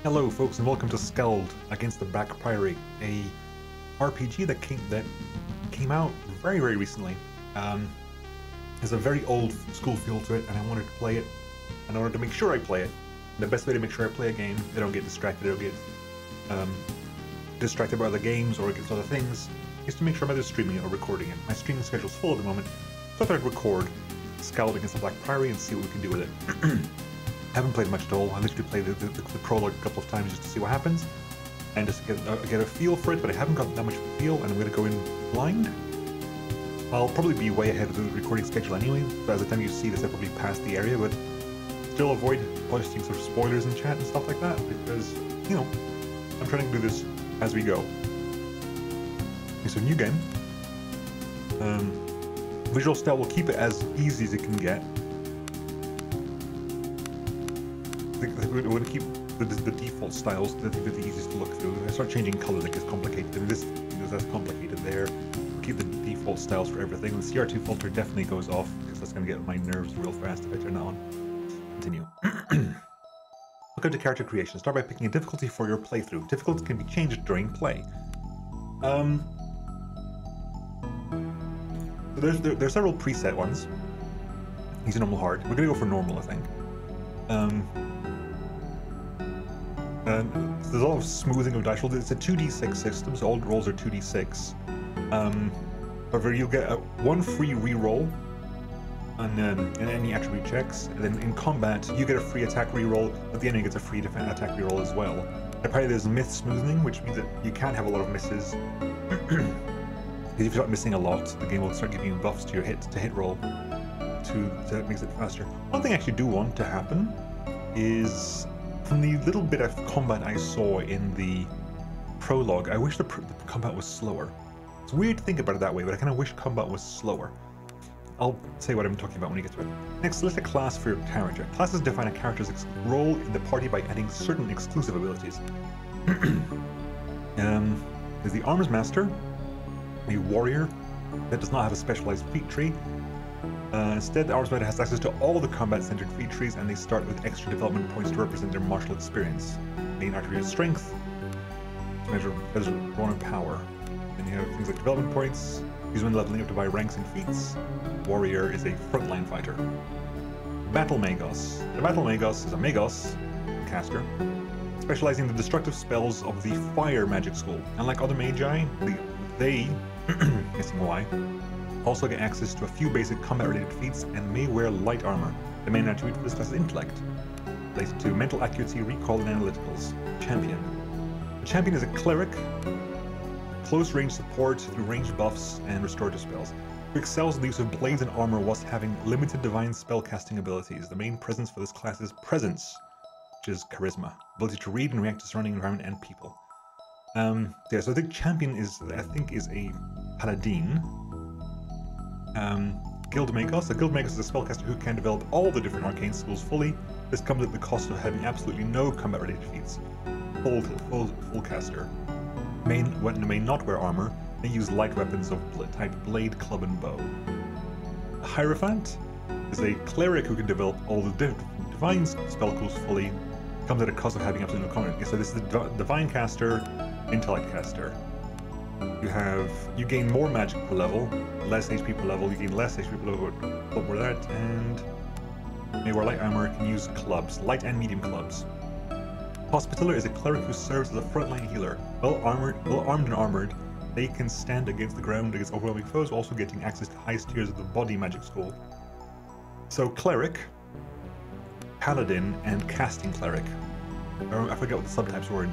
Hello folks and welcome to Skald against the Black Priory, a RPG that came out very recently. There's a very old school feel to it and I wanted to play it, and I wanted to make sure I play it. And the best way to make sure I play a game, I don't get distracted, I don't get distracted by other games or against other things, is to make sure I'm either streaming it or recording it. My streaming schedule's full at the moment, so I thought I'd record Skald against the Black Priory and see what we can do with it. I haven't played much at all. I literally played the prologue a couple of times just to see what happens and just to get a feel for it, but I haven't got that much feel and I'm going to go in blind. I'll probably be way ahead of the recording schedule anyway, so by the time you see this I'll probably pass the area, but still avoid posting sort of spoilers in chat and stuff like that because, you know, I'm trying to do this as we go. Okay, so new game. Visual style will keep it as easy as it can get. We're going to keep the default styles that are the easiest to look through. If I start changing colors, it gets complicated. And this is as complicated there. We'll keep the default styles for everything. The CR2 filter definitely goes off because that's going to get my nerves real fast if I turn that on. Continue. Look into character creation. Start by picking a difficulty for your playthrough. Difficulty can be changed during play. So there are several preset ones. Easy, normal, hard. We're going to go for normal, I think. There's a lot of smoothing of dice rolls. It's a 2d6 system, so all rolls are 2d6. However, you'll get one free reroll on in any attribute checks, and then in combat you get a free attack reroll, but the enemy gets a free attack reroll as well. And apparently there's myth smoothing, which means that you can't have a lot of misses. Because if you start missing a lot, the game will start giving you buffs to your hit roll that makes it faster. One thing I actually do want to happen is, from the little bit of combat I saw in the prologue, I wish the combat was slower. It's weird to think about it that way, but I kind of wish combat was slower. I'll say what I'm talking about when we get to it. Next, select a class for your character. Classes define a character's role in the party by adding certain exclusive abilities. There's the Arms Master, a warrior that does not have a specialized feat tree. Instead, the Arms Master has access to all the combat-centered feat trees, and they start with extra development points to represent their martial experience. Main attribute is strength, to measure raw and power. Then you have things like development points, used when leveling up to buy ranks and feats. Warrior is a frontline fighter. Battle Magos. The Battle Magos is a Magos caster, specializing in the destructive spells of the Fire Magic School. Unlike other Magi, they guessing why, also get access to a few basic combat-related feats and may wear light armor. The main attribute for this class is intellect, related to mental accuracy, recall, and analyticals. Champion. The champion is a cleric, close-range support through ranged buffs and restorative spells, who excels in the use of blades and armor whilst having limited divine spellcasting abilities. The main presence for this class is presence, which is charisma, ability to read and react to surrounding environment and people. Yeah, so I think champion is a paladin. Guild Magos. A Guild Magos is a spellcaster who can develop all the different arcane skills fully. This comes at the cost of having absolutely no combat-related feats. Full caster. May not wear armor. They use light weapons of type blade, club, and bow. A Hierophant is a cleric who can develop all the divine spell skills fully. Comes at a cost of having absolutely no combat. So this is the divine caster, intellect caster. You gain more magic per level, less HP per level, you gain less HP per level over that, and may wear light armor, can use clubs, light and medium clubs. Hospitaller is a cleric who serves as a frontline healer. Well armed and armored, they can stand against the ground against overwhelming foes, also getting access to highest tiers of the body magic school. So cleric, paladin, and casting cleric. I forget what the subtypes were in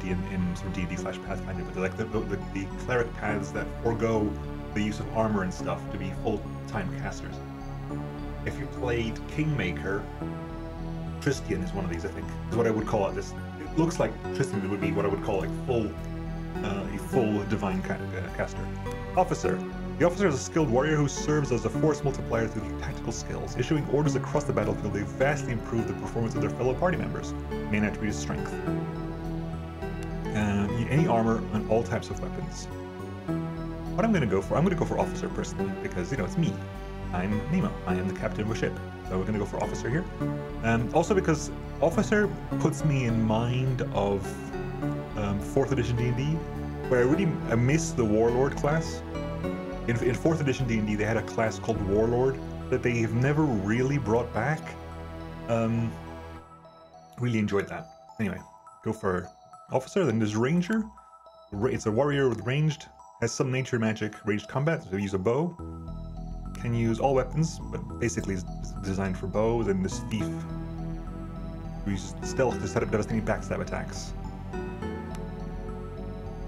sort of D&D/Pathfinder, but they're like the cleric paths that forego the use of armor and stuff to be full-time casters. If you played Kingmaker, Tristian is one of these, I think, is what I would call it. It looks like Tristian would be what I would call like a full divine caster. Officer. The officer is a skilled warrior who serves as a force multiplier through their tactical skills. Issuing orders across the battlefield, they vastly improve the performance of their fellow party members. Main attribute is strength. Any armor on all types of weapons. What I'm going to go for officer personally, because, you know, it's me. I'm Nemo. I am the captain of a ship. So we're going to go for officer here. Also because officer puts me in mind of 4th edition D&D, where I miss the warlord class. In 4th edition D&D, they had a class called warlord that they have never really brought back. Really enjoyed that. Anyway, go for officer. Then there's ranger. It's a warrior with ranged. Has some nature magic, ranged combat. So use a bow. Can use all weapons, but basically is designed for bow. Then this thief who uses stealth to set up devastating backstab attacks.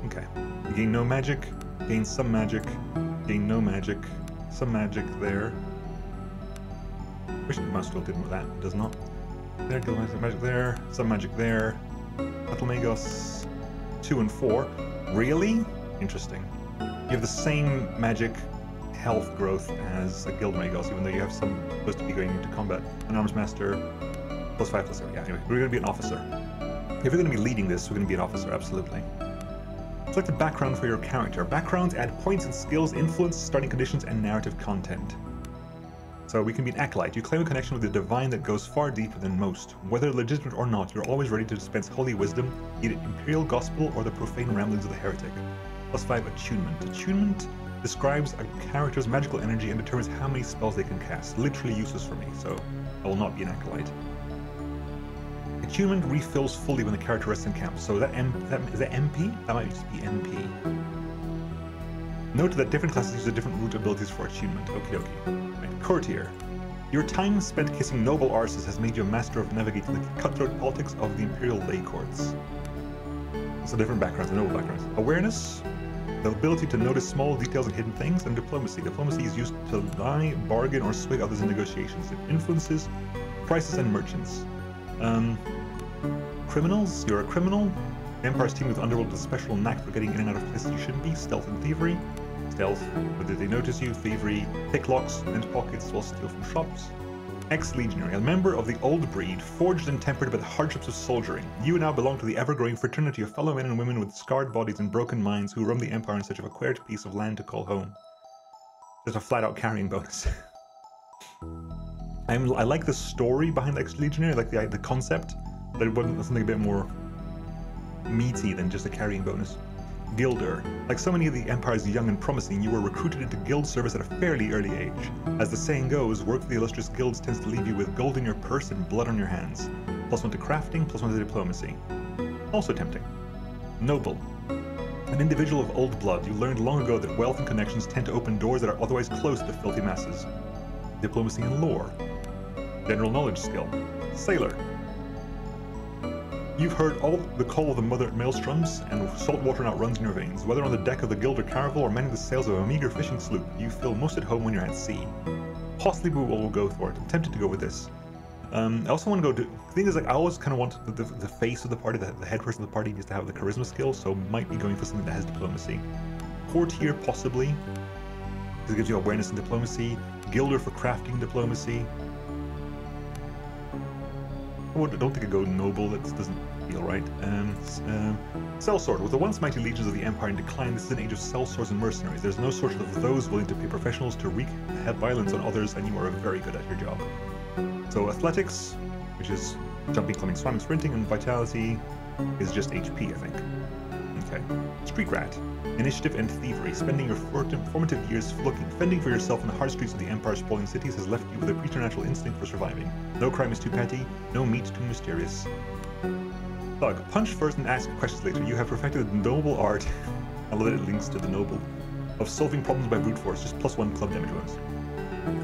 Okay. You gain no magic. Gain some magic. Gain no magic. Some magic there. Wish the mouse skill did with that. It does not. There, guild magic there. Some magic there. Battle Magos 2 and 4. Really? Interesting. You have the same magic health growth as a Guild Magos, even though you have some supposed to be going into combat. An Arms Master, +5/+0. Yeah, anyway, we're going to be an officer. If you're going to be leading this, we're going to be an officer, absolutely. Select a background for your character. Backgrounds add points and skills, influence, starting conditions, and narrative content. So we can be an acolyte. You claim a connection with the divine that goes far deeper than most. Whether legitimate or not, you're always ready to dispense holy wisdom, be it imperial gospel or the profane ramblings of the heretic. +5 attunement. Attunement describes a character's magical energy and determines how many spells they can cast. Literally useless for me, so I will not be an acolyte. Attunement refills fully when the character rests in camp. So is that MP? That might just be MP. Note that different classes use different root abilities for attunement. Okay. Right. Courtier. Your time spent kissing noble arses has made you a master of navigating the cutthroat politics of the imperial lay courts. So different backgrounds, noble backgrounds. Awareness. The ability to notice small details and hidden things, and diplomacy. Diplomacy is used to lie, bargain, or sway others in negotiations. It influences prices and merchants. Criminals. You're a criminal. The Empire's team with Underworld with a special knack for getting in and out of places you shouldn't be. Stealth and thievery. Stealth, whether they notice you. Thievery, pick locks and pockets while steal from shops. Ex-legionary, a member of the old breed, forged and tempered by the hardships of soldiering. You now belong to the ever-growing fraternity of fellow men and women with scarred bodies and broken minds who roam the Empire in search of a quiet piece of land to call home. Just a flat-out carrying bonus. I like the story behind the ex-legionary, I like the concept, but it wasn't something a bit more meaty than just a carrying bonus. Guilder. Like so many of the Empire's young and promising, you were recruited into guild service at a fairly early age. As the saying goes, work for the illustrious guilds tends to leave you with gold in your purse and blood on your hands. +1 to crafting, +1 to diplomacy. Also tempting. Noble. An individual of old blood, you learned long ago that wealth and connections tend to open doors that are otherwise closed to filthy masses. Diplomacy and lore. General knowledge skill. Sailor. You've heard all the call of the mother maelstroms, and salt water now runs in your veins. Whether on the deck of the Guild or Caravel or manning the sails of a meager fishing sloop, you feel most at home when you're at sea. Possibly we will go for it. I'm tempted to go with this. I also want to go to... The thing is, like, I always kind of want the face of the party, the head person of the party needs to have the charisma skill, so might be going for something that has diplomacy. Courtier, possibly, because it gives you awareness and diplomacy. Guilder for crafting diplomacy. I don't think I'd go noble, that doesn't feel right. Sellsword. With the once mighty legions of the Empire in decline, this is an age of sellswords and mercenaries. There's no shortage of those willing to pay professionals to wreak violence on others, and you are very good at your job. So athletics, which is jumping, climbing, swimming, sprinting, and vitality is just HP, I think. Okay. Street rat. Initiative and thievery. Spending your formative years fending for yourself in the hard streets of the Empire's sprawling cities has left you with a preternatural instinct for surviving. No crime is too petty, no meat too mysterious. Thug. Punch first and ask questions later. You have perfected the noble art, I love that it links to the noble, of solving problems by brute force, just +1 club damage bonus.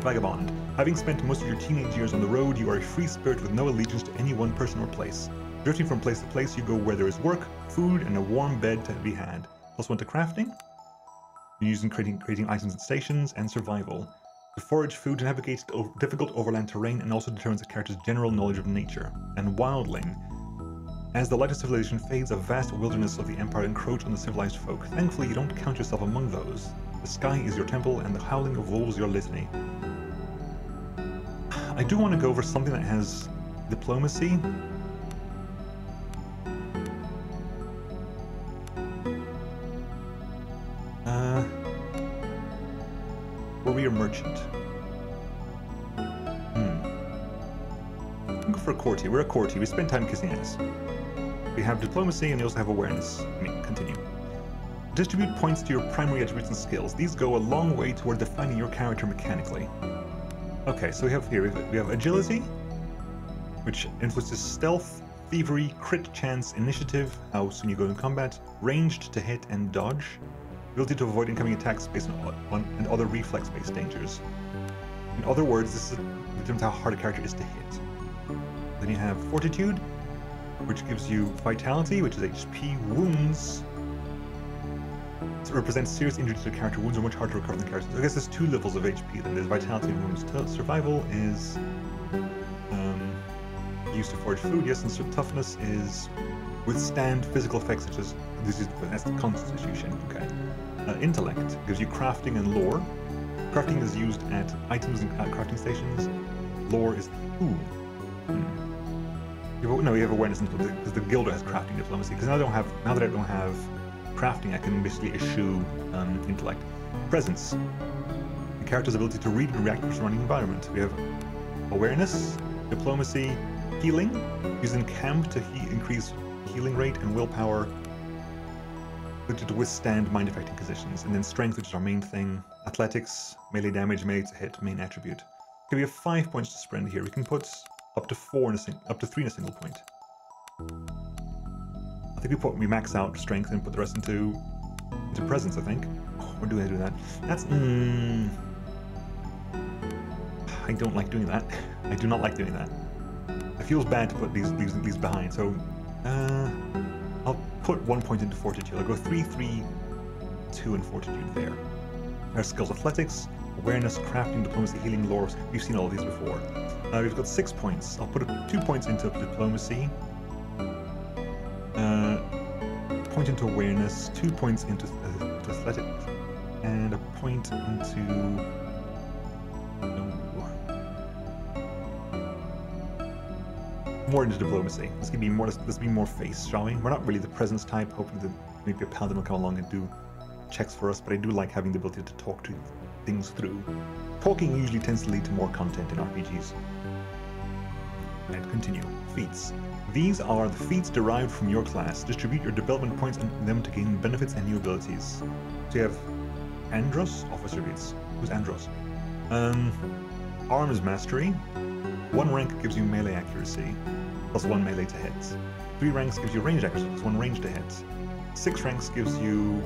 Vagabond. Having spent most of your teenage years on the road, you are a free spirit with no allegiance to any one person or place. Drifting from place to place, you go where there is work, food, and a warm bed to be had. +1 to crafting. You're using creating items and stations, and survival. To forage food to navigate difficult overland terrain and also determines a character's general knowledge of nature. And wildling. As the light of civilization fades, a vast wilderness of the Empire encroach on the civilized folk. Thankfully, you don't count yourself among those. The sky is your temple, and the howling of wolves your litany. I do want to go for something that has diplomacy. Warrior merchant. Go for a courtier. We're a courtier. We spend time kissing ass. We have diplomacy and we also have awareness. I mean, continue. Distribute points to your primary attributes and skills. These go a long way toward defining your character mechanically. Okay, so we have here, we have agility, which influences stealth, thievery, crit chance, initiative, how soon you go in combat, ranged to hit and dodge, ability to avoid incoming attacks based on and other reflex-based dangers. In other words, this determines how hard a character is to hit. Then you have fortitude, which gives you vitality, which is HP, wounds. It represents serious injury to the character. Wounds are much harder to recover than characters. So I guess there's 2 levels of HP. Then there's vitality and wounds. Survival is used to forage food, yes, and so toughness is withstand physical effects such as that's the constitution. Okay. Intellect gives you crafting and lore. Crafting is used at items and crafting stations. Lore is no, we have awareness because the guild has crafting diplomacy. Because now that I don't have crafting, I can basically eschew intellect. Presence. The character's ability to read and react to the surrounding environment. We have awareness, diplomacy, healing, used in camp to increase healing rate, and willpower to withstand mind-affecting conditions. And then strength, which is our main thing. Athletics, melee damage, melee to hit, main attribute. Okay, we have 5 points to spend here. We can put up to 3 in a single point. I think we max out strength and put the rest into presence, I think. Or do I do that? That's I don't like doing that. I do not like doing that. It feels bad to put these behind, so I'll put 1 point into fortitude. I'll go 3, 3, 2 and fortitude there. Our skills: athletics, awareness, crafting, diplomacy, healing, lore. We've seen all of these before. We've got 6 points. I'll put 2 points into diplomacy, point into awareness, 2 points into athletics, and a point into more into diplomacy. Let's be more face, shall we? We're not really the presence type, hoping that maybe a paladin will come along and do checks for us, but I do like having the ability to talk to things through. Talking usually tends to lead to more content in RPGs. And continue. Feats. These are the feats derived from your class. Distribute your development points and them to gain benefits and new abilities. So you have Andros, officer feats. Who's Andros? Arms mastery. 1 rank gives you melee accuracy, plus 1 melee to hit. 3 ranks gives you range accuracy, plus 1 range to hit. 6 ranks gives you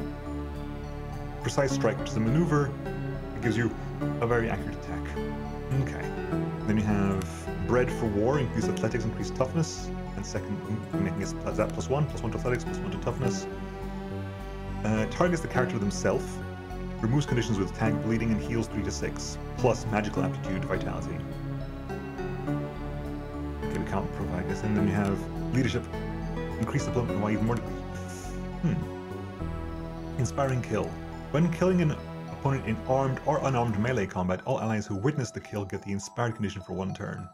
precise strike, which is a maneuver. It gives you a very accurate attack. Okay. Then you have Bred for War, increased athletics, increased toughness, and second, making it that plus 1 to athletics, plus 1 to toughness. Targets the character themselves, removes conditions with attack, bleeding, and heals 3 to 6, plus magical aptitude, vitality. Okay, we can't provide this. And then you have leadership, increased diplomacy by even more. Inspiring kill. When killing an opponent in armed or unarmed melee combat, all allies who witness the kill get the inspired condition for 1 turn.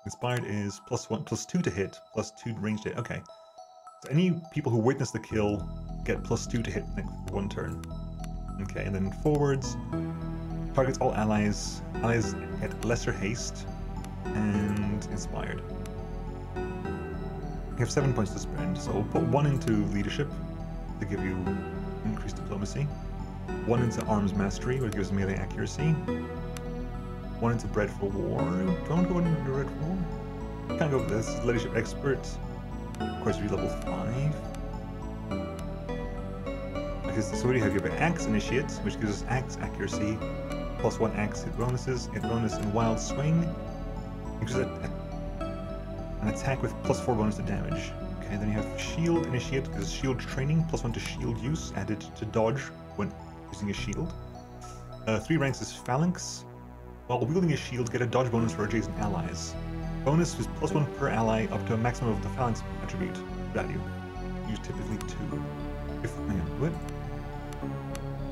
Inspired is +2 to hit, +2 range to hit. Okay. So any people who witness the kill get +2 to hit for 1 turn. Okay, and then forwards. Targets all allies. Allies get lesser haste and inspired. You have 7 points to spend, so we'll put 1 into leadership to give you increased diplomacy. 1 into arms mastery, which gives melee accuracy. 1 into Bred for War. Do I want to go into Bred for War? Can't go with this. Leadership expert. Of course, we level 5. Okay, so what do you have? You have Axe Initiate, which gives us Axe accuracy, plus 1 Axe hit bonus in Wild Swing, which is an attack with +4 bonus to damage. Okay, then you have Shield Initiate, which is shield training, +1 to shield use, added to dodge when using a shield. 3 ranks is Phalanx. While wielding a shield, get a dodge bonus for adjacent allies. Bonus is +1 per ally up to a maximum of the Phalanx attribute value. Use typically 2.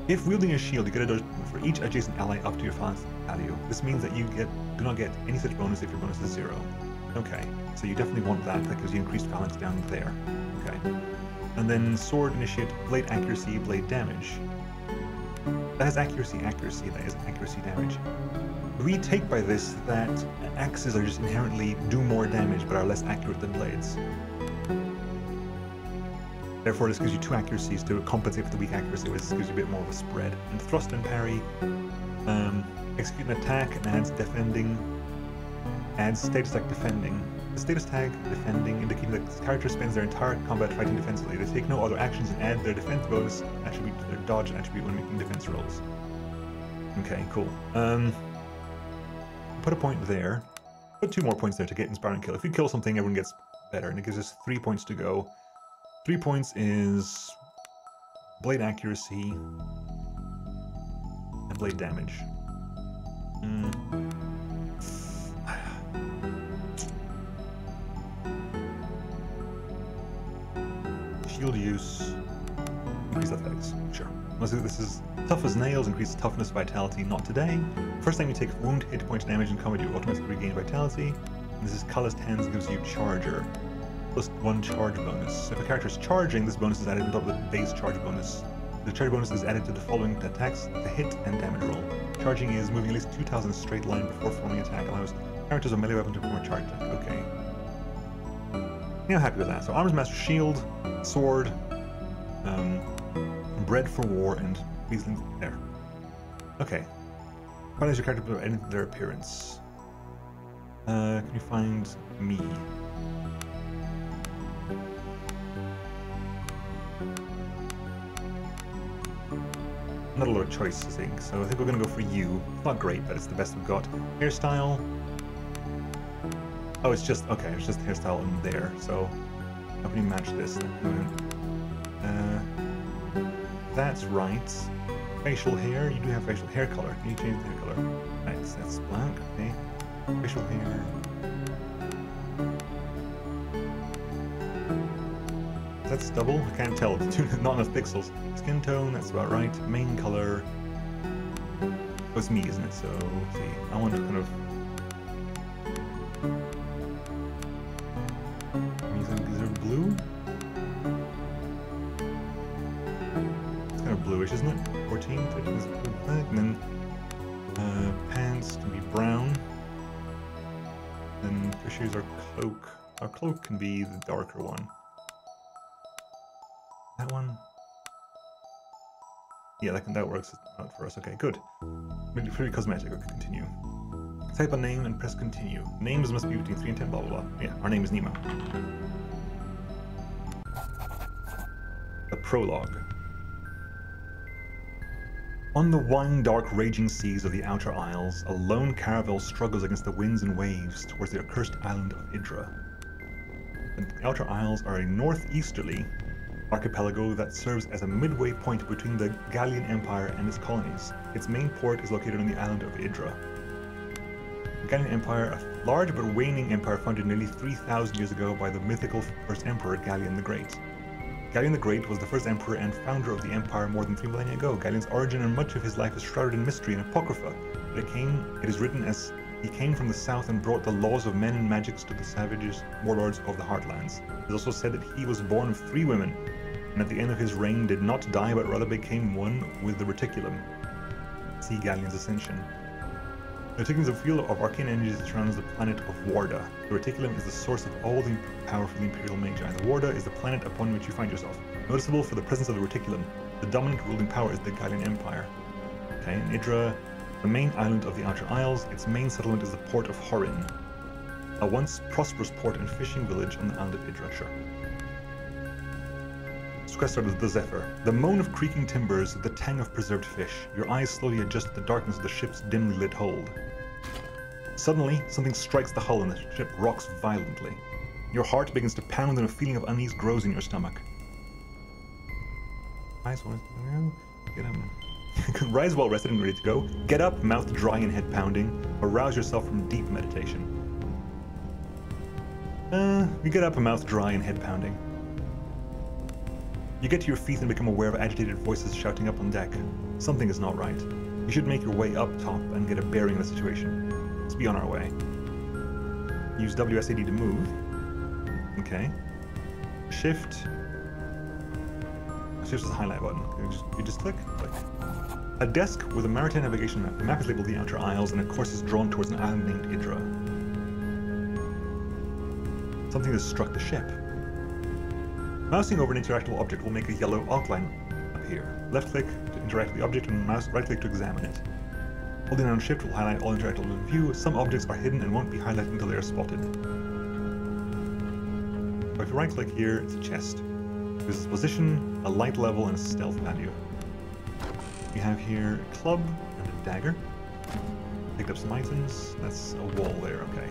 If wielding a shield, you get a dodge for each adjacent ally up to your Phalanx value. This means that you do not get any such bonus if your bonus is 0. Okay, so you definitely want that. That gives you increased Phalanx down there. Okay. And then Sword Initiate, Blade Accuracy, Blade Damage. That has accuracy, that is accuracy damage. We take by this that axes are just inherently do more damage but are less accurate than blades. Therefore, this gives you 2 accuracies to compensate for the weak accuracy, which gives you a bit more of a spread. And thrust and parry, execute an attack and adds defending, adds status tag defending. The status tag defending indicating that the character spends their entire combat fighting defensively. They take no other actions and add their defense bonus attribute to their dodge attribute when making defense rolls. Okay, cool. Put a point there. Put 2 more points there to get inspiring kill. If you kill something, everyone gets better, and it gives us 3 points to go. 3 points is blade accuracy and blade damage. Shield use, increase athletics, sure. This is tough as nails, increase toughness, vitality, not today. First time you take wound, hit point damage in combat, you automatically regain vitality. And this is calloused hands, gives you charger. Plus 1 charge bonus. If a character is charging, this bonus is added on top of the base charge bonus. The charge bonus is added to the following attacks, the hit and damage roll. Charging is moving at least 2,000 in a straight line before forming an attack, allows characters with melee weapon to perform a charge attack. Okay. Yeah, I'm happy with that. So Armor's Master Shield, Sword, Bread for War, and Weaslings there. Okay. Finalize your character by editing their appearance. Can you find me? Not a lot of choice, I think, so I think we're going to go for you. It's not great, but it's the best we've got. Hairstyle. Oh, it's just, okay, it's just hairstyle in there, so how can you match this? That's right. Facial hair, you do have facial hair color. Can you change the hair color? Nice, that's black, okay. Facial hair. That's double? I can't tell. Not enough pixels. Skin tone, that's about right. Main color. Oh, it's me, isn't it? So, let's see. I want to kind of... Is there blue? It's kind of bluish, isn't it? 14, 13 is black. And then pants can be brown. Then fishes are cloak. Our cloak can be the darker one. That one? Yeah, that works out for us. Okay, good. Pretty cosmetic. Okay, continue. Type a name and press continue. Names must be between 3 and 10, blah, blah, blah. Yeah, our name is Nemo. The prologue. On the wine dark raging seas of the Outer Isles, a lone caravel struggles against the winds and waves towards the accursed island of Idra. The Outer Isles are a northeasterly archipelago that serves as a midway point between the Gallian Empire and its colonies. Its main port is located on the island of Idra. The Gallian Empire, a large but waning empire founded nearly 3,000 years ago by the mythical first emperor Gallian the Great. Gallian the Great was the first emperor and founder of the empire more than 3 millennia ago. Gallian's origin and much of his life is shrouded in mystery and apocrypha, but it is written as he came from the south and brought the laws of men and magics to the savages, warlords of the Heartlands. It is also said that he was born of 3 women, and at the end of his reign did not die but rather became one with the Reticulum. See Gallian's Ascension. The Reticulum is a field of arcane energies that surrounds the planet of Warda. The Reticulum is the source of all the power for the Imperial Magi, and the Warda is the planet upon which you find yourself. Noticeable for the presence of the Reticulum, the dominant ruling power is the Gallian Empire. Okay, in Idra, the main island of the Outer Isles, its main settlement is the port of Horin, a once prosperous port and fishing village on the island of Idra. Sure. Quest started with the Zephyr. The moan of creaking timbers, the tang of preserved fish. Your eyes slowly adjust to the darkness of the ship's dimly lit hold. Suddenly, something strikes the hull and the ship rocks violently. Your heart begins to pound and a feeling of unease grows in your stomach. Rise well rested and ready to go. Get up, mouth dry and head pounding. Arouse yourself from deep meditation. You get up, mouth dry and head pounding. You get to your feet and become aware of agitated voices shouting up on deck. Something is not right. You should make your way up top and get a bearing of the situation. Let's be on our way. Use WSAD to move. Okay. Shift. Shift is the highlight button. You just click. Click. A desk with a maritime navigation map. The map is labeled the Outer Isles, and a course is drawn towards an island named Idra. Something has struck the ship. Mousing over an interactable object will make a yellow outline appear. Left-click to interact with the object, and right-click to examine it. Holding down Shift will highlight all interactable in view. Some objects are hidden and won't be highlighted until they are spotted. So if you right-click here, it's a chest. There's a position, a light level, and a stealth value. We have here a club and a dagger. Picked up some items. That's a wall there, okay.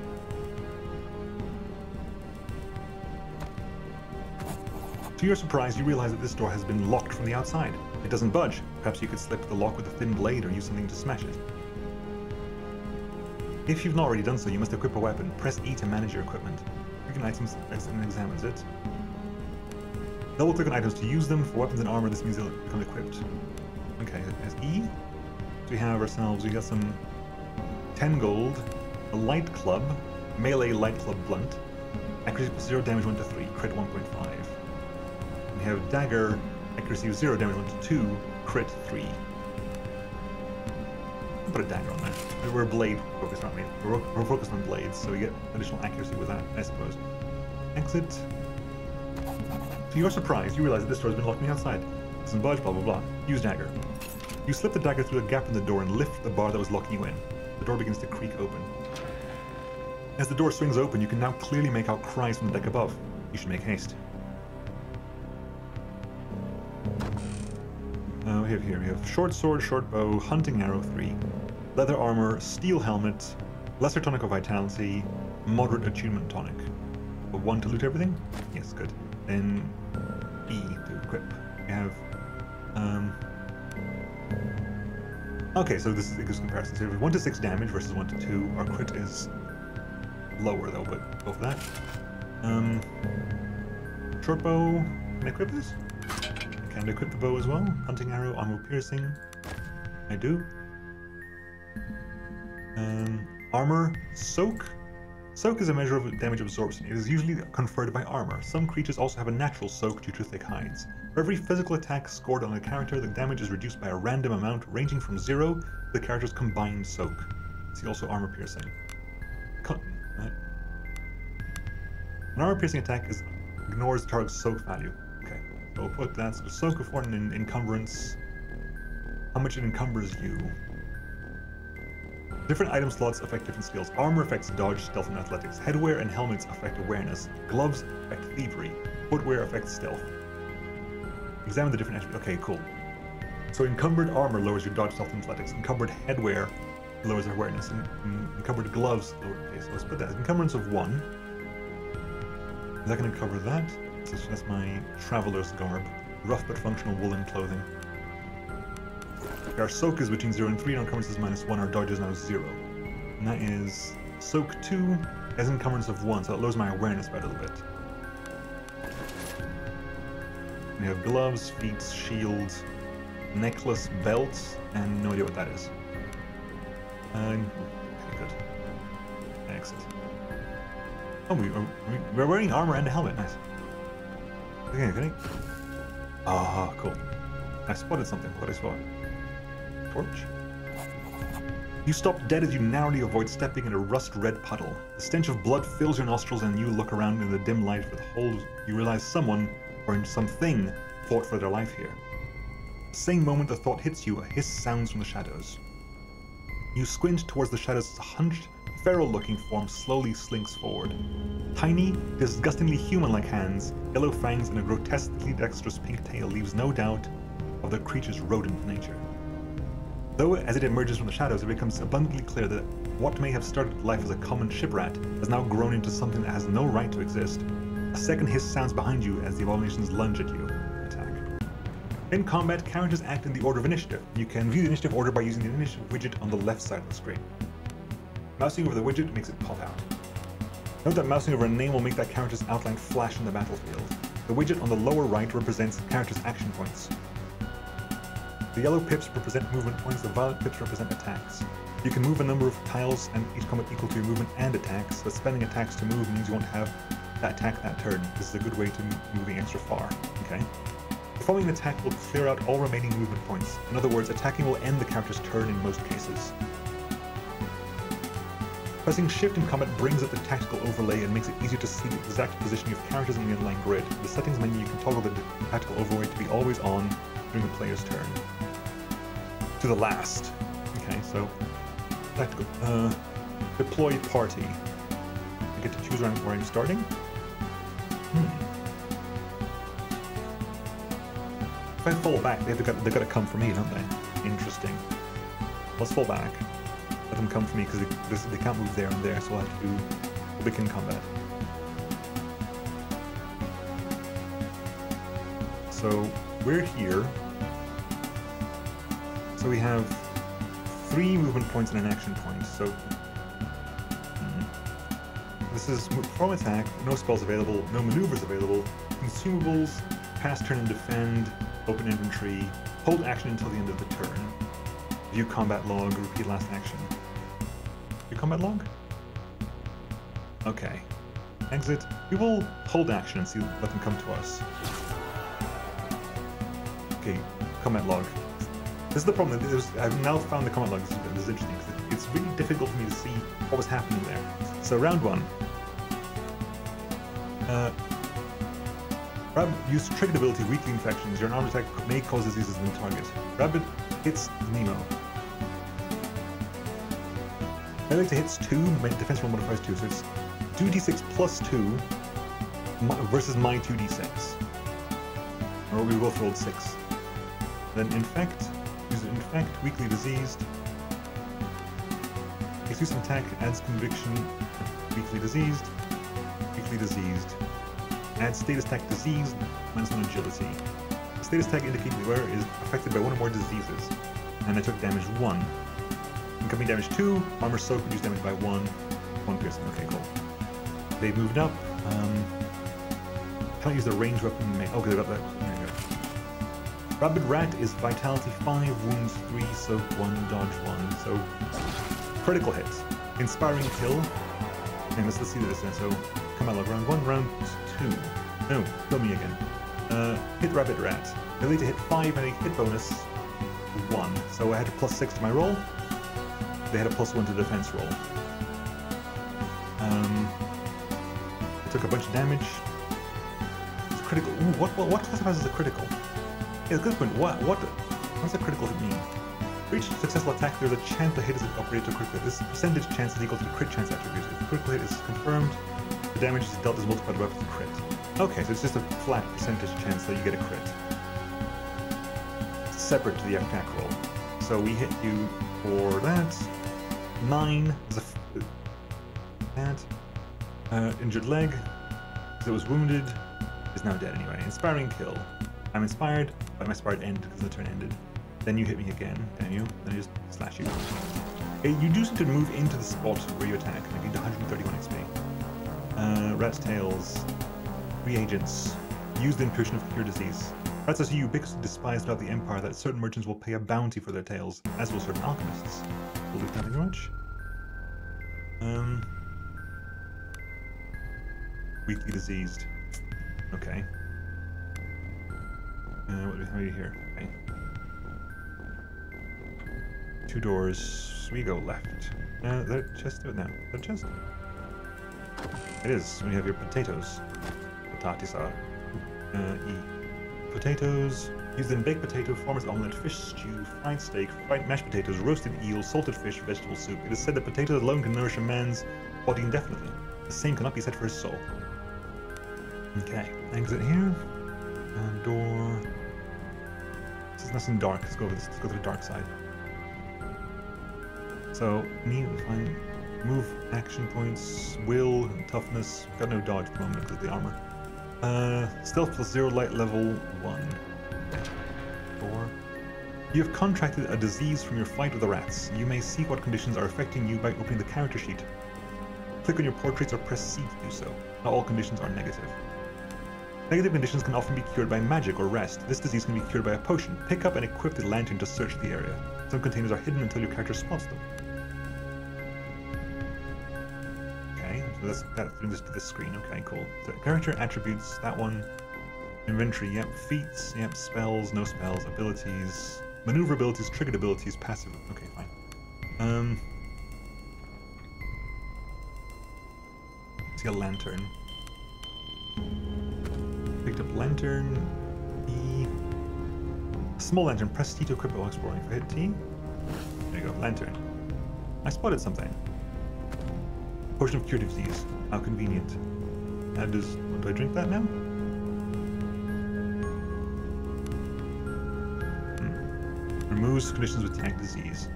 To your surprise, you realize that this door has been locked from the outside. It doesn't budge. Perhaps you could slip the lock with a thin blade or use something to smash it. If you've not already done so, you must equip a weapon. Press E to manage your equipment. Click on items and examines it. Double click on items to use them. For weapons and armor, this means they'll become equipped. Okay, as E. So we have ourselves, we got some 10 gold, a light club, melee light club blunt, accuracy plus 0, damage 1 to 3, crit 1.5. We have dagger, accuracy of 0, damage 1 to 2, crit 3. I'll put a dagger on that. We're blade focused, aren't we? We're focused on blades, so we get additional accuracy with that, I suppose. Exit. To your surprise, you realize that this door has been locked on the outside. Doesn't budge, blah blah blah. Use dagger. You slip the dagger through a gap in the door and lift the bar that was locking you in. The door begins to creak open. As the door swings open, you can now clearly make out cries from the deck above. You should make haste. We have short sword, short bow, hunting arrow 3, leather armor, steel helmet, lesser tonic of vitality, moderate attunement tonic. But 1 to loot everything? Yes, good. Then E to equip. We have okay, so this is a good comparison. So 1 to 6 damage versus 1 to 2. Our crit is lower though, but go for that. Short bow. Can I equip this? Can I equip the bow as well? Hunting arrow, armor piercing. I do. Armor, soak. Soak is a measure of damage absorption. It is usually conferred by armor. Some creatures also have a natural soak due to thick hides. For every physical attack scored on a character, the damage is reduced by a random amount ranging from 0 to the character's combined soak. See also armor piercing. An armor piercing attack ignores the target's soak value. Okay, so we'll put that. So soak of 1 in encumbrance. How much it encumbers you. Different item slots affect different skills. Armor affects dodge, stealth, and athletics. Headwear and helmets affect awareness. Gloves affect thievery. Footwear affects stealth. Examine the different attributes. Okay, cool. So encumbered armor lowers your dodge, stealth, and athletics. Encumbered headwear lowers awareness. Encumbered gloves lower. Okay, so let's put that. Encumbrance of 1. Is that going to cover that? So that's my traveler's garb. Rough but functional woolen clothing. Our soak is between 0 and 3, and our encumbrance is -1, our dodge is now 0. And that is soak 2 as encumbrance of 1, so it lowers my awareness by a little bit. We have gloves, feet, shield, necklace, belt, and no idea what that is. Okay, good. Exit. Oh, we're wearing armor and a helmet, nice. Okay, can I? Ah, cool. I spotted something. What did I spot? Torch. You stop dead as you narrowly avoid stepping in a rust-red puddle. The stench of blood fills your nostrils, and you look around in the dim light with holes. You realize someone, or something, fought for their life here. The same moment the thought hits you, a hiss sounds from the shadows. You squint towards the shadows as a hunched, feral-looking form slowly slinks forward. Tiny, disgustingly human-like hands, yellow fangs, and a grotesquely dexterous pink tail leaves no doubt of the creature's rodent nature. Though, as it emerges from the shadows, it becomes abundantly clear that what may have started life as a common shiprat has now grown into something that has no right to exist. A second hiss sounds behind you as the abominations lunge at you. Attack. In combat, characters act in the order of initiative. You can view the initiative order by using the initiative widget on the left side of the screen. Mousing over the widget makes it pop out. Note that mousing over a name will make that character's outline flash on the battlefield. The widget on the lower right represents characters' action points. The yellow pips represent movement points, the violet pips represent attacks. You can move a number of tiles and each combat equal to your movement and attacks, but spending attacks to move means you won't have that attack that turn. This is a good way to moving extra far. Okay. Performing an attack will clear out all remaining movement points. In other words, attacking will end the character's turn in most cases. Pressing shift in combat brings up the tactical overlay and makes it easier to see the exact positioning of characters in the inline grid. In the settings menu, you can toggle the tactical overlay to be always on during the player's turn. To the last. Okay, so tactical. Deploy party. I get to choose where I'm starting. If I fall back, they've got to come for me, don't they? Interesting. Let's fall back. Let them come for me because they can't move there and there, so I'll have to do a begin combat. So we're here. So we have 3 movement points and an action point. So this is perform attack, no spells available, no maneuvers available, consumables, pass turn and defend, open inventory, hold action until the end of the turn, view combat log, repeat last action. View combat log? Okay. Exit. We will hold action and see, let them come to us. Okay, combat log. This is the problem. I've now found the combat log. This is interesting because it's really difficult for me to see what was happening there. So round 1. Use triggered ability, weakly infections. Your armed attack may cause diseases in the target. Rabbit hits Nemo. Melee to hits 2, defense roll modifiers 2, so it's 2d6 plus 2 versus my 2d6. Or we both rolled 6. Then infect, use infect, weakly diseased. Excuse an attack, adds conviction, weakly diseased. Add status tag disease, -1 agility. The status tag indicates the wearer is affected by 1 or more diseases. And I took damage 1. Incoming damage 2, armor soak, reduced damage by 1 piercing. Okay, cool. They moved up. Can't use the range weapon. Okay, they got that. There you go. Rabid Rat is vitality 5, wounds 3, soak 1, dodge 1. So, critical hit. Inspiring kill. Okay, let's see this then. So, come on, look, round 1, round 2. No, kill me again. Hit Rabbit Rat. Ability to hit 5 and a hit bonus 1. So I had a +6 to my roll. They had a +1 to the defense roll. I took a bunch of damage. It's critical. Ooh, what classifies as a critical? Yeah, good point. What's a critical hit mean? For each successful attack, there's a chance the hit is upgraded to a critical hit. This percentage chance is equal to the crit chance attribute. If the critical hit is confirmed, the damage is dealt is multiplied by the crit. Okay, so it's just a flat percentage chance that you get a crit. Separate to the attack roll. So we hit you for that. 9 is a injured leg. Because it was wounded. Is now dead anyway. Inspiring kill. I'm inspired, but my inspired ended because the turn ended. Then you hit me again, damn you. Then I just slash you. Okay, you do seem to move into the spot where you attack, making 131 XP. Rat's tails. Reagents. Use the infusion of cure disease. Rats are so ubiquitously despised throughout the Empire that certain merchants will pay a bounty for their tails, as will certain alchemists. Will do nothing much. Weakly diseased. Okay. What do we have here? Okay. 2 doors. We go left. That chest do it now. That chest? It is. We have your potatoes. Potatisa. Potatoes. Used in baked potato, farmer's omelette, fish stew, fried steak, fried mashed potatoes, roasted eel, salted fish, vegetable soup. It is said that potatoes alone can nourish a man's body indefinitely. The same cannot be said for his soul. Okay, exit here. Door. This is nice and dark. Let's go to the dark side. So, find move, action points, will, toughness. Got no dodge at the moment because of the armor. Stealth +0, light level 1. 4. You have contracted a disease from your fight with the rats. You may see what conditions are affecting you by opening the character sheet. Click on your portraits or press C to do so. Not all conditions are negative. Negative conditions can often be cured by magic or rest. This disease can be cured by a potion. Pick up and equip the lantern to search the area. Some containers are hidden until your character spots them. Okay, so that brings us to this screen. Okay, cool. So character attributes, that one. Inventory, yep. Feats, yep. Spells, no spells. Abilities. Maneuver abilities, triggered abilities, passive. Okay, fine. See a lantern. Picked up lantern. E. Small lantern. Press T to equip it while exploring. For hit T. There you go. Lantern. I spotted something. Potion of curative disease. How convenient. Do I drink that now? Removes conditions with tank disease.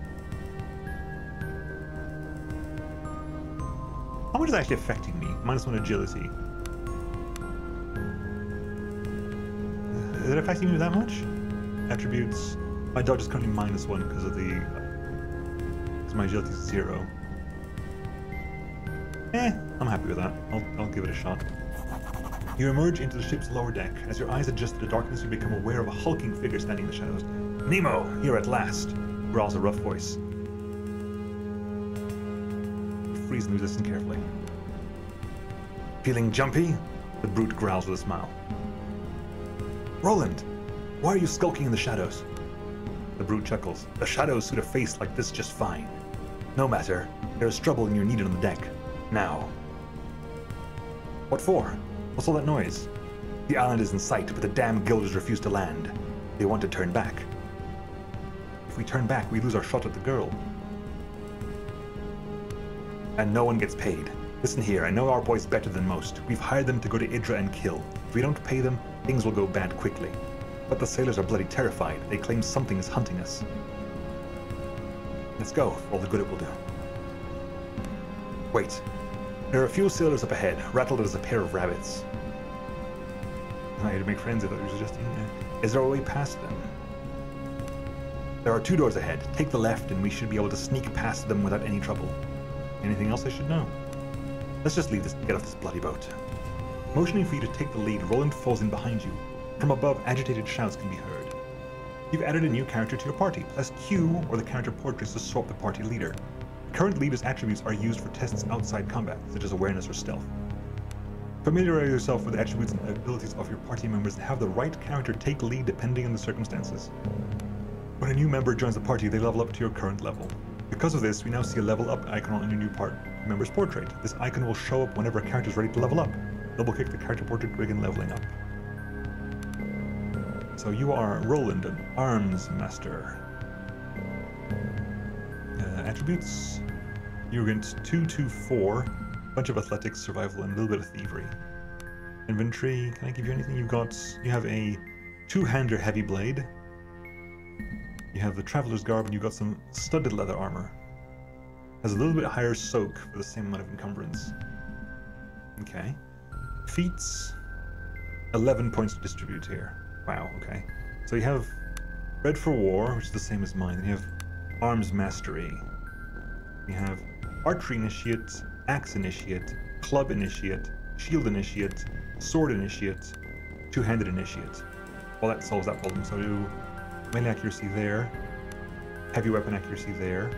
How much is actually affecting me? -1 agility. Is it affecting me that much? Attributes. My dodge is currently -1 because of the. Because my agility is 0. I'm happy with that. I'll give it a shot. You emerge into the ship's lower deck. As your eyes adjust to the darkness, you become aware of a hulking figure standing in the shadows. Nemo, here at last, growls a rough voice. You freeze and listen carefully. Feeling jumpy? The brute growls with a smile. Roland, why are you skulking in the shadows? The brute chuckles. The shadows suit a face like this just fine. No matter, there is trouble and you're needed on the deck. Now. What for? What's all that noise? The island is in sight, but the damn Gulls refuse to land. They want to turn back. If we turn back, we lose our shot at the girl. And no one gets paid. Listen here, I know our boys better than most. We've hired them to go to Idra and kill. If we don't pay them, things will go bad quickly. But the sailors are bloody terrified. They claim something is hunting us. Let's go, for all the good it will do. Wait. There are a few sailors up ahead, rattled as a pair of rabbits. I had to make friends if I was suggesting. Is there a way past them? There are 2 doors ahead. Take the left and we should be able to sneak past them without any trouble. Anything else I should know? Let's just leave this and get off this bloody boat. Motioning for you to take the lead, Roland falls in behind you. From above, agitated shouts can be heard. You've added a new character to your party. Press Q or the character portraits to swap the party leader. Current leader's attributes are used for tests outside combat, such as awareness or stealth. Familiarize yourself with the attributes and abilities of your party members and have the right character take lead depending on the circumstances. When a new member joins the party, they level up to your current level. Because of this, we now see a level up icon on your new member's portrait. This icon will show up whenever a character is ready to level up. Double-click the character portrait to begin leveling up. So you are Roland, an arms master. Attributes. You're going to 2-2-4. Bunch of athletics, survival, and a little bit of thievery. Inventory. Can I give you anything? You have a 2-hander heavy blade. You have the traveler's garb, and you've got some studded leather armor. Has a little bit higher soak for the same amount of encumbrance. Okay. Feats. 11 points to distribute here. Wow. Okay. So you have Red for War, which is the same as mine. Then you have Arms Mastery. We have Archery Initiate, Axe Initiate, Club Initiate, Shield Initiate, Sword Initiate, Two-Handed Initiate. Well, that solves that problem. So do melee accuracy there, heavy weapon accuracy there.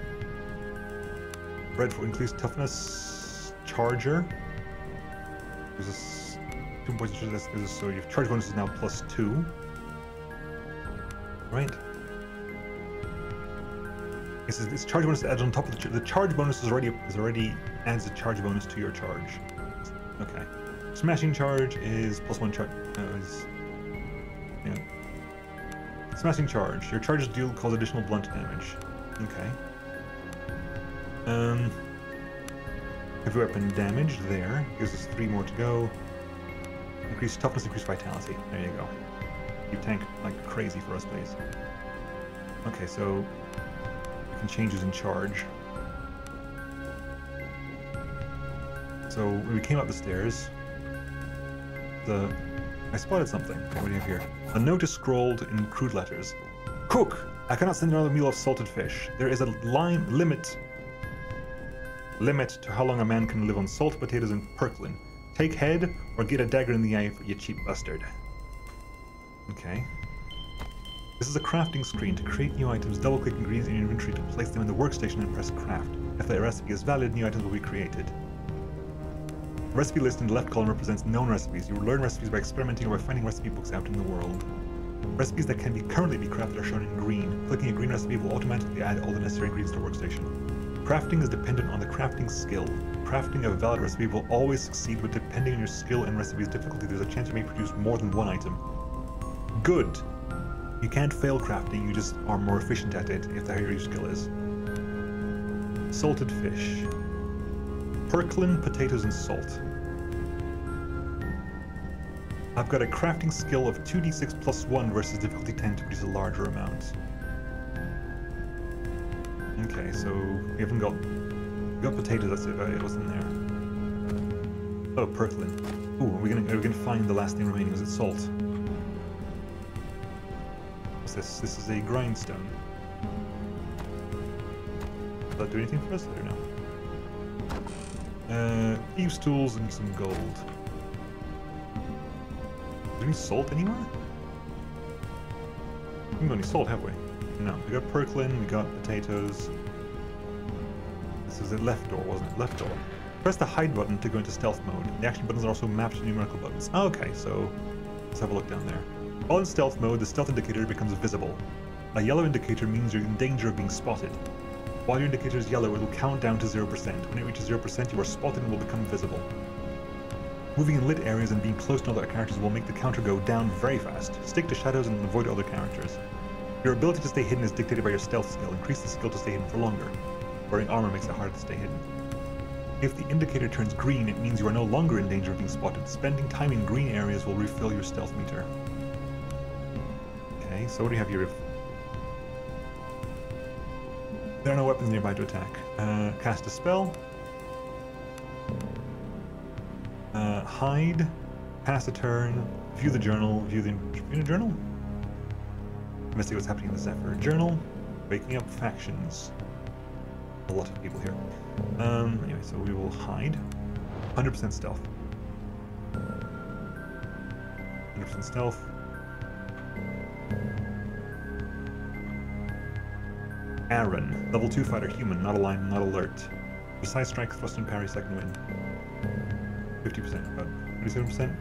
Red for increased toughness, Charger. There's a 2 points. So your charge bonus is now +2. Right. This charge bonus adds on top of the charge bonus is already adds a charge bonus to your charge. Okay. Smashing charge is +1 charge. Yeah. Smashing charge. Your charges deal cause additional blunt damage. Okay. Heavy weapon damage there. Gives us 3 more to go. Increased toughness, increased vitality. There you go. You tank like crazy for us, please. Okay, so you can change who's in charge. So when we came up the stairs, I spotted something. What do you have here? A note is scrawled in crude letters. Cook! I cannot send another meal of salted fish. There is a limit to how long a man can live on salt potatoes and perklin. Take head or get a dagger in the eye for you cheap bastard. Okay. This is a crafting screen. To create new items, double-click ingredients in your inventory to place them in the workstation and press craft. If the recipe is valid, new items will be created. The recipe list in the left column represents known recipes. You will learn recipes by experimenting or by finding recipe books out in the world. Recipes that can currently be crafted are shown in green. Clicking a green recipe will automatically add all the necessary ingredients to the workstation. Crafting is dependent on the crafting skill. Crafting a valid recipe will always succeed, but depending on your skill and recipe's difficulty, there's a chance you may produce more than one item. Good! You can't fail crafting, you just are more efficient at it if the higher your skill is. Salted fish. Perklin, potatoes, and salt. I've got a crafting skill of 2d6 plus 1 versus difficulty 10 to produce a larger amount. Okay, so we haven't got... We got potatoes, that's about it. What's in there? Oh, Perklin. Ooh, are we gonna find the last thing remaining? Is it salt? What's this? This is a grindstone. Does that do anything for us? I don't know. Thieves' tools and some gold. Is there any salt anywhere? We haven't got any salt, have we? No. We got Perklin, we got potatoes. This is the left door, wasn't it? Left door. Press the hide button to go into stealth mode. The action buttons are also mapped to numerical buttons. Okay, so let's have a look down there. While in stealth mode, the stealth indicator becomes visible. A yellow indicator means you're in danger of being spotted. While your indicator is yellow, it will count down to 0%. When it reaches 0%, you are spotted and will become visible. Moving in lit areas and being close to other characters will make the counter go down very fast. Stick to shadows and avoid other characters. Your ability to stay hidden is dictated by your stealth skill. Increase the skill to stay hidden for longer. Wearing armor makes it harder to stay hidden. If the indicator turns green, it means you are no longer in danger of being spotted. Spending time in green areas will refill your stealth meter. Okay, so what do we have here? There are no weapons nearby to attack. Cast a spell. Hide. Pass a turn. View the journal. View the journal? Investigate what's happening in the Zephyr. Journal. Waking up factions. A lot of people here. Anyway, so we will hide. 100% stealth. 100% stealth. Aaron, level 2 fighter, human, not aligned, not alert. Precise strike, thrust and parry, second win. 50%, about 27%.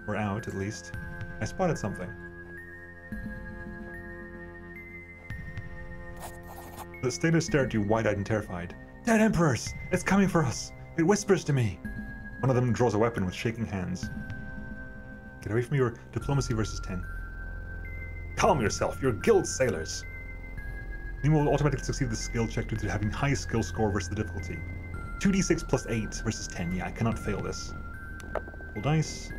We're out, at least. I spotted something. The staters stare at you wide-eyed and terrified. Dead Emperors! It's coming for us! It whispers to me! One of them draws a weapon with shaking hands. Get away from your diplomacy versus 10. Calm yourself, you're guild sailors! Nemo will automatically succeed the skill check due to having high skill score versus the difficulty. 2d6 plus 8 versus 10. Yeah, I cannot fail this. Roll dice.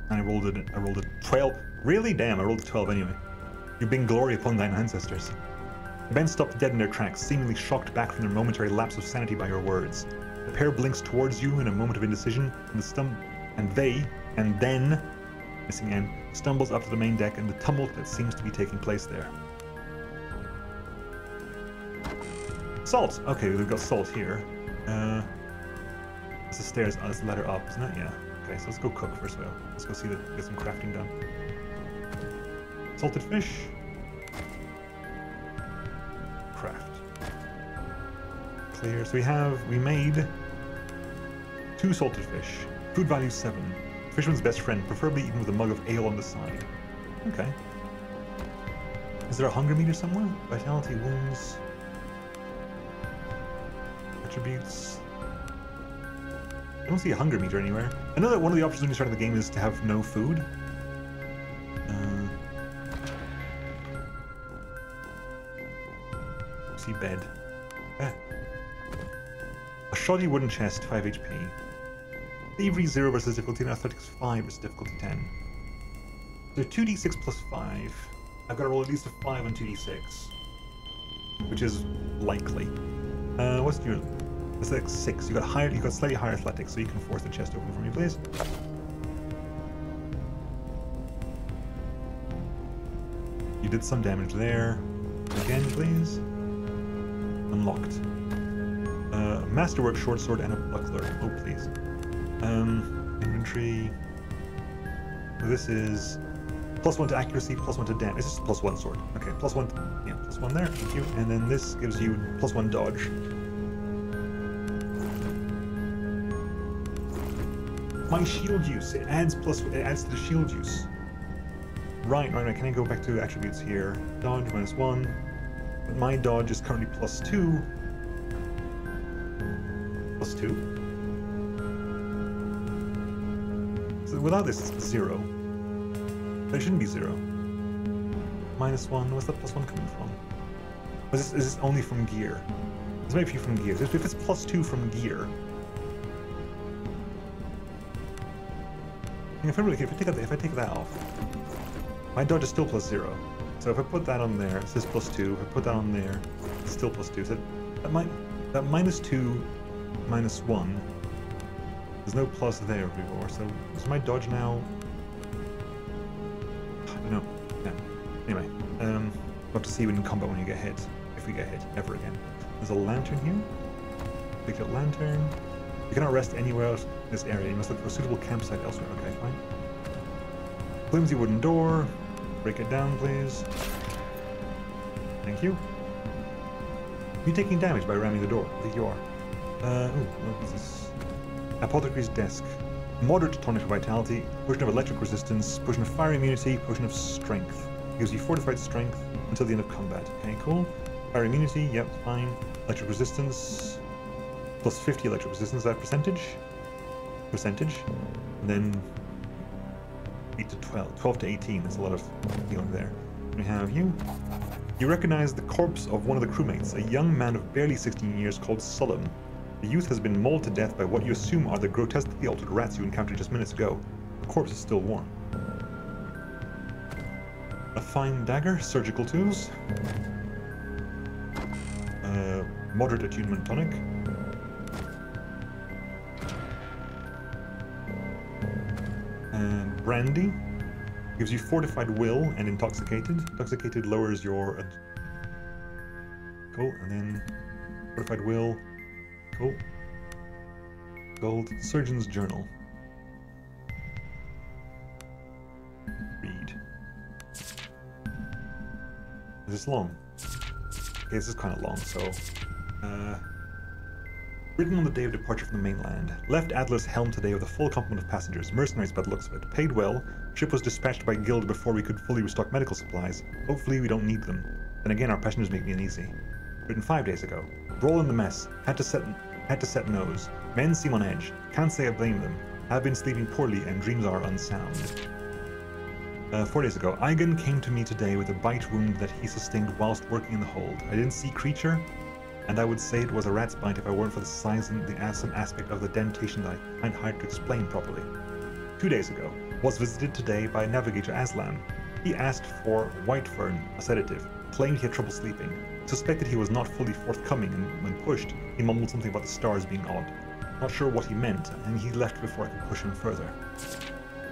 And I rolled a 12. Really? Damn, I rolled a 12 anyway. You bring glory upon thine ancestors. The men stopped dead in their tracks, seemingly shocked back from their momentary lapse of sanity by your words. The pair blinks towards you in a moment of indecision, and then, missing end, stumbles up to the main deck and the tumult that seems to be taking place there. Salt! Okay, we've got salt here. It's the stairs, it's the ladder up, isn't it? Yeah. Okay, so let's go cook first of all. Let's go get some crafting done. Salted fish. Craft. Clear. So we made 2 salted fish. Food value 7. Fisherman's best friend, preferably eaten with a mug of ale on the side. Okay. Is there a hunger meter somewhere? Vitality, wounds, attributes. I don't see a hunger meter anywhere. I know that one of the options when you start the game is to have no food. See bed. A shoddy wooden chest, 5 HP. Thievery 0 versus difficulty 10, athletics 5 versus difficulty 10. So 2d6 plus 5. I've got to roll at least a 5 on 2d6. Which is likely. What's your... It's like 6. You got slightly higher athletics, so you can force the chest open for me, please. You did some damage there. Again, please. Unlocked. Masterwork short sword and a buckler. Oh, please. Inventory. This is +1 to accuracy, +1 to damage. It's just a +1 sword. Okay, +1. Yeah, +1 there. Thank you. And then this gives you +1 dodge. My shield use, it adds to the shield use. Right, can I go back to attributes here? Dodge -1. But my dodge is currently +2. +2. So without this, it's 0. But it shouldn't be 0. -1, what's that +1 coming from? Is this only from gear? There's maybe a few from gear. If it's +2 from gear, if I take that off, my dodge is still +0. So if I put that on there, it says +2. If I put that on there, it's still +2. So that -2, -1. There's no plus there before. So is my dodge now? I don't know. Yeah. Anyway, we'll have to see when in combat when you get hit, if we get hit ever again. There's a lantern here. Pick a lantern. You cannot rest anywhere else in this area. You must look for a suitable campsite elsewhere. Okay, fine. Flimsy wooden door. Break it down, please. Thank you. Are you taking damage by ramming the door? I think you are. What is this? Apothecary's desk. Moderate tonic vitality, potion of electric resistance, potion of fire immunity, potion of strength. Gives you fortified strength until the end of combat. Okay, cool. Fire immunity, yep, fine. Electric resistance, +50 electric resistance, that percentage. And then 8 to 12, 12 to 18, that's a lot of healing there. We have you. You recognize the corpse of one of the crewmates, a young man of barely 16 years called Sullum. The youth has been mauled to death by what you assume are the grotesquely altered rats you encountered just minutes ago. The corpse is still warm. A fine dagger, surgical tools. Moderate attunement tonic. And brandy. Gives you fortified will and intoxicated. Intoxicated lowers your... Cool, and then fortified will. Cool. Gold. Surgeon's Journal. Read. Is this long? Okay, this is kind of long, so... Written on the day of departure from the mainland. Left Atlas helm today with a full complement of passengers, mercenaries by the looks of it. Paid well. Ship was dispatched by Guild before we could fully restock medical supplies. Hopefully we don't need them. Then again, our passengers make me uneasy. Written 5 days ago. Brawl in the mess. Had to set nose. Men seem on edge. Can't say I blame them. Have been sleeping poorly and dreams are unsound. 4 days ago. Eigen came to me today with a bite wound that he sustained whilst working in the hold. I didn't see creature, and I would say it was a rat's bite if I weren't for the size and the awesome aspect of the dentation that I find hard to explain properly. 2 days ago. Was visited today by Navigator Aslan. He asked for Whitefern, a sedative. Claimed he had trouble sleeping. Suspected he was not fully forthcoming, and when pushed, he mumbled something about the stars being odd. Not sure what he meant, and he left before I could push him further.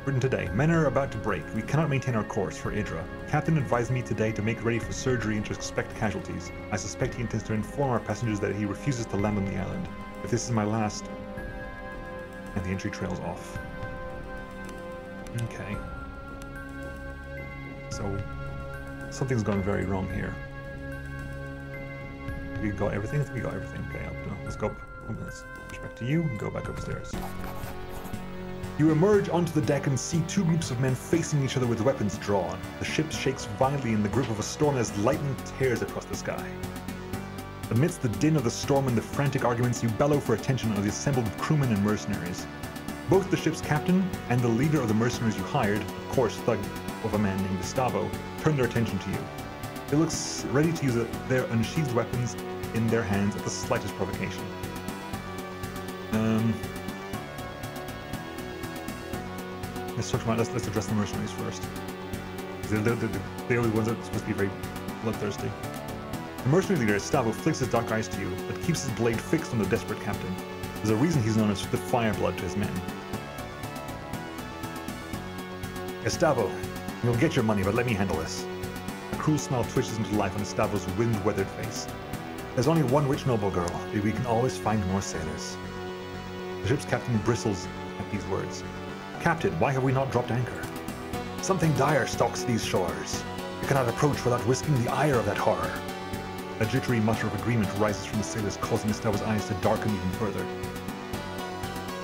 Written today. Men are about to break. We cannot maintain our course for Idra. Captain advised me today to make ready for surgery and to expect casualties. I suspect he intends to inform our passengers that he refuses to land on the island. If this is my last... And the entry trails off. Okay. So, something's gone very wrong here. We got everything? I think we got everything. Okay, let's go up. Let's push back to you and go back upstairs. You emerge onto the deck and see two groups of men facing each other with weapons drawn. The ship shakes violently in the grip of a storm as lightning tears across the sky. Amidst the din of the storm and the frantic arguments, you bellow for attention of the assembled crewmen and mercenaries. Both the ship's captain and the leader of the mercenaries you hired, of course thug of a man named Gustavo, turn their attention to you. They look ready to use their unsheathed weapons in their hands at the slightest provocation. Let's address the mercenaries first. They're the ones that are supposed to be very bloodthirsty. The mercenary leader, Gustavo, flicks his dark eyes to you, but keeps his blade fixed on the desperate captain. There's a reason he's known as the Fireblood to his men. Gustavo, you'll get your money, but let me handle this. A cruel smile twitches into life on Gustavo's wind-weathered face. There's only one rich noble girl, but we can always find more sailors. The ship's captain bristles at these words. Captain, why have we not dropped anchor? Something dire stalks these shores. You cannot approach without risking the ire of that horror. A jittery mutter of agreement rises from the sailors, causing Gustavo's eyes to darken even further.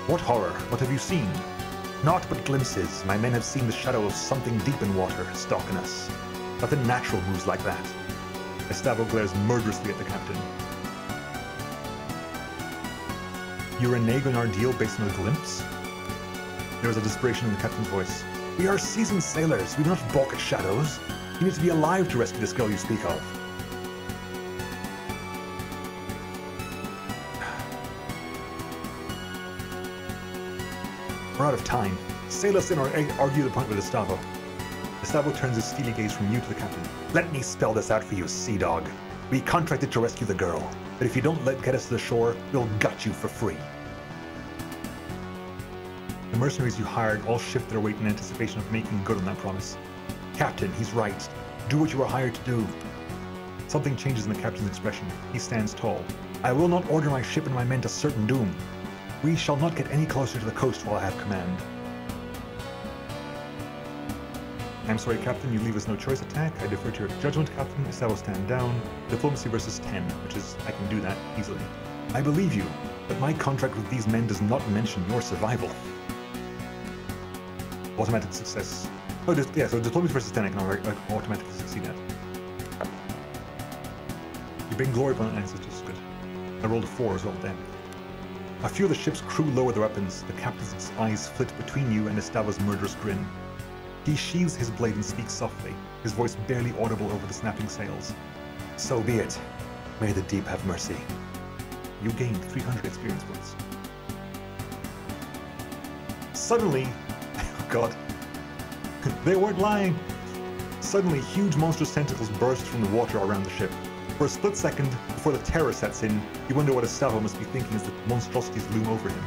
What horror? What have you seen? Naught but glimpses. My men have seen the shadow of something deep in water stalking us. Nothing natural moves like that. Estavo glares murderously at the captain. You renege our deal based on a glimpse? There was a desperation in the captain's voice. We are seasoned sailors. We do not balk at shadows. You need to be alive to rescue this girl you speak of. We're out of time. Sail us in or argue the point with Estavo. Estavo turns his steely gaze from you to the captain. Let me spell this out for you, sea dog. We contracted to rescue the girl, but if you don't get us to the shore, we'll gut you for free. The mercenaries you hired all shift their weight in anticipation of making good on that promise. Captain, he's right. Do what you were hired to do. Something changes in the captain's expression. He stands tall. I will not order my ship and my men to certain doom. We shall not get any closer to the coast while I have command. I'm sorry, Captain, you leave us no choice. Attack. I defer to your judgment, Captain. Estavo, stand down. Diplomacy versus 10, which is, I can do that easily. I believe you, but my contract with these men does not mention your survival. Automatic success. Oh, yeah, so diplomacy versus 10 I can automatically succeed at. You bring glory upon ancestors, good. I rolled a 4 as well, damn. A few of the ship's crew lower their weapons. The captain's eyes flit between you and Estavo's murderous grin. He sheathes his blade and speaks softly, his voice barely audible over the snapping sails. So be it. May the deep have mercy. You gained 300 experience points. Suddenly, oh god, they weren't lying. Suddenly, huge monstrous tentacles burst from the water around the ship. For a split second, before the terror sets in, you wonder what Estavo must be thinking as the monstrosities loom over him.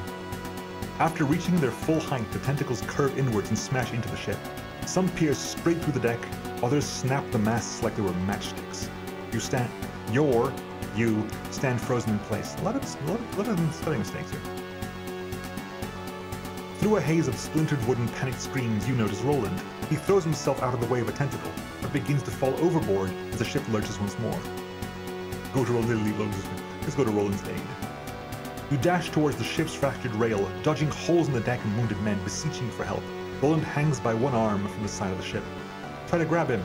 After reaching their full height, the tentacles curve inwards and smash into the ship. Some pierce straight through the deck, others snap the masts like they were matchsticks. You stand frozen in place. A lot of spelling mistakes here. Through a haze of splintered wood and panicked screams, you notice Roland. He throws himself out of the way of a tentacle, but begins to fall overboard as the ship lurches once more. Let's go to Roland's aid. You dash towards the ship's fractured rail, dodging holes in the deck and wounded men, beseeching for help. Roland hangs by one arm from the side of the ship. Try to grab him.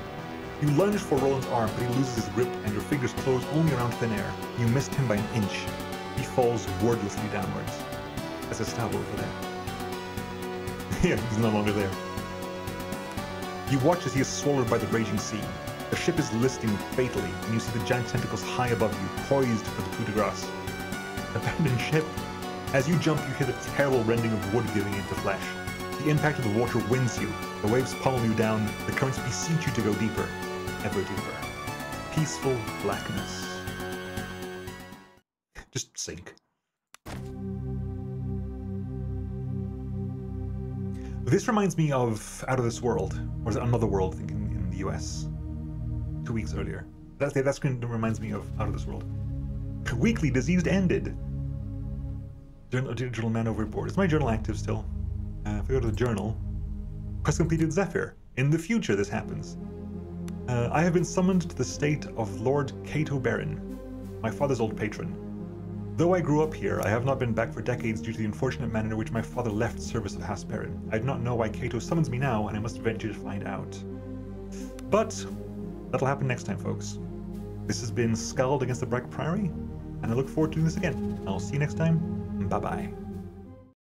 You lunge for Roland's arm, but he loses his grip and your fingers close only around thin air. You missed him by an inch. He falls wordlessly downwards. That's Estavo over there. Yeah, he's no longer there. You watch as he is swallowed by the raging sea. The ship is listing fatally, and you see the giant tentacles high above you, poised for the coup de grace. Abandoned ship. As you jump, you hear the terrible rending of wood giving into flesh. The impact of the water winds you. The waves pummel you down. The currents beseech you to go deeper. Ever deeper. Peaceful blackness. Just sink. This reminds me of Out of This World, or is it Another World, I think, in the US, 2 weeks earlier. That screen reminds me of Out of This World. Weekly diseased ended. Digital man overboard. Is my journal active still? If I go to the journal, quest completed Zephyr. In the future, this happens. I have been summoned to the state of Lord Cato Baron, my father's old patron. Though I grew up here, I have not been back for decades due to the unfortunate manner in which my father left service of Has Baron. I do not know why Cato summons me now, and I must venture to find out. But that'll happen next time, folks. This has been Skald against the Black Priory, and I look forward to doing this again. I'll see you next time. Bye-bye.